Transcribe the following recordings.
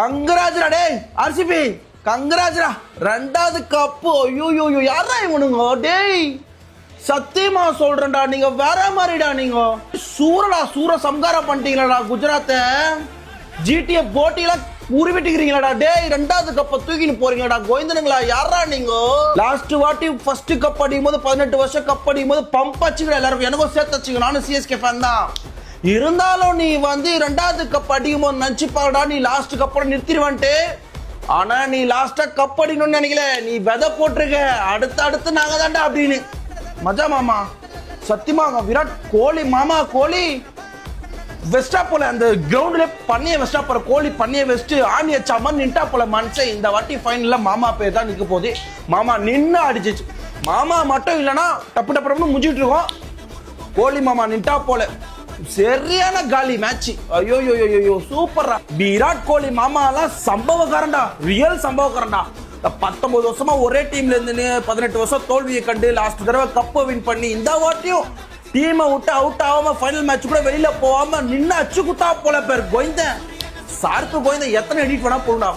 கங்கராஜ்ரா டேய் ஆர்சிபி கங்கராஜ்ரா ரெண்டாவது கப்பு. ஐயோ யாரா இவனுங்க டேய், சத்தியமா சொல்றேன்டா நீங்க வேற மாதிரிடா. நீங்க சூர சம்காரம் பண்ணிட்டீங்களா குஜராத்தை. ஜிடிஎஃப் போட்டியில உருவிட்டுக்கிறீங்களா டேய். ரெண்டாவது கப்பை தூக்கின்னு போறீங்களா கோவிந்தனுங்களா, யாரா நீங்க? லாஸ்ட் வாட்டி ஃபர்ஸ்ட் கப் அடிக்கும் போது 18 வருஷம் கப் அடிக்கும் போது பம்ப் அச்சுக்கிற எல்லாருக்கும், எனக்கும் சேர்த்து வச்சுக்க. நானும் சிஎஸ்கே ஃபேன் தான். இருந்தாலும் நீ வந்து ரெண்டாவது கப் அடிக்கும் போது நினைச்சு பாடா, நீ லாஸ்ட் கப்போட நிறுத்திடுவான்ட்டு. ஆனா நீ லாஸ்டா கப் அடிக்கணும்னு நினைக்கல, நீ விதை போட்டிருக்க. அடுத்து நாங்க தாண்டா அப்படின்னு. மஜா மாமா, சத்தியமா விராட் கோலி மாமா, கோலி வெஸ்டா போல அந்த கிரவுண்ட்ல பண்ணிய வெஸ்டா போற கோலி பண்ணிய வெஸ்ட் ஆணி வச்சா மாதிரி நின்ட்டா போல மனுஷன். இந்த வாட்டி ஃபைனல்ல மாமா பேர் தான் நிக்க போகுது. மாமா நின்னு அடிச்சிச்சு. மாமா மட்டும் இல்லைன்னா டப்பு டப்புன்னு முடிஞ்சிட்டு இருக்கோம். கோலி மாமா நின்ட்டா போல சரியான காலி மேட்ச். ஐயோ சூப்பரா. விராட் கோலி மாமா எல்லாம் சம்பவக்காரன்டா, ரியல் சம்பவக்காரன்டா. 19 வருஷமா ஒரே டீம்ல இருந்து 18 வருஷம் தோல்வியை கண்டு லாஸ்ட் தடவை கப்பை வின் பண்ணி இந்த வாட்டியும் டீமை விட்டு அவுட் ஆகாம ஃபைனல் மேட்ச் கூட வெளியில போகாம நின்று அச்சு குத்தா போல பேர் கோவிந்தன். சார்க்கு கோவிந்தன் எத்தனை எடிட் வேணா போடுடா,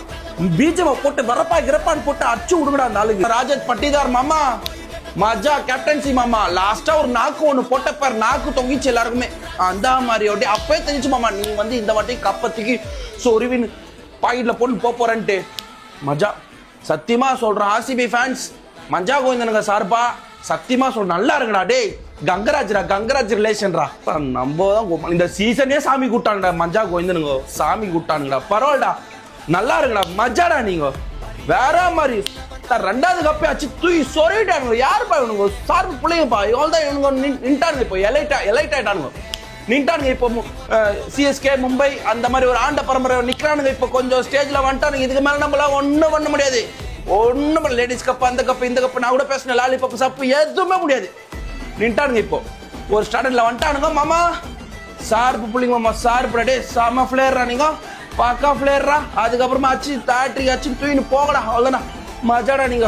பீஜம போட்டு வரப்பா கிரப்பான்னு போட்டு அச்சு விடுங்கடா. நாளைக்கு ராஜத் பட்டிதார் மாமா மஜா கேப்டன்சி மாமா. லாஸ்டா ஒரு நாக்கு ஒண்ணு போட்ட பேர், நாக்கு தொங்கிச்சு எல்லாருக்குமே. அந்த மாதிரி ஒட்டி அப்பவே தெரிஞ்சு மாமா நீ வந்து இந்த வாட்டி கப்பத்துக்கு சொருவின் பாக்கெட்ல போட்டு போறேன்ட்டு. மஜா சத்தியமா சொல்றேன் ஆர்சிபி ஃபேன்ஸ், மஜா கோவிந்தனுங்க சார்பா சத்தியமா சொல்றேன் நல்லா இருக்குடா டேய். கங்கராஜ் ரிலேஷன்ரா. நம்ம தான் இந்த சீசனே சாமி கூட்டானுடா மஜா கோவிந்தனுங்க, சாமி கூட்டானுங்கடா. பரவாயில்லடா, நல்லா இருக்குடா, மஜாடா. நீங்க வேற மாதிரி ரெண்டாவது கப்பே அச்சு தூக்கி சொருவிட்டானுங்க. யாருப்பா இவனுங்க? சார்பு பிள்ளைங்கப்பா. இவங்க தான் இவனுங்க நின்ட்டானுங்க. இப்போ எலைட் ஆயிட்டானுங்க, நின்ட்டானுங்க. இப்போ சிஎஸ்கே மும்பை அந்த மாதிரி ஒரு ஆண்ட பரம்பரை நிக்கிறானுங்க. இப்போ கொஞ்சம் ஸ்டேஜ்ல வந்துட்டானுங்க. இதுக்கு மேல நம்மளால ஒன்றும் பண்ண முடியாது. ஒன்றும் லேடிஸ் கப் அந்த கப் இந்த கப் நான் கூட பேசின லாலிபப் சப்பு எதுவுமே முடியாது. நின்ட்டானுங்க. இப்போ ஒரு ஸ்டாண்டர்ட்ல வந்துட்டானுங்க மாமா. சார்பு பிள்ளைங்க மாமா, சார்பு டே செம பிளேயர்ரா. நீங்க பக்கா பிளேயர்ரா. அதுக்கப்புறமா அச்சு தாட்டி அச்சு தூக்கின்னு போகடா. அவ்வளோதானா மஜாடா நீங்க.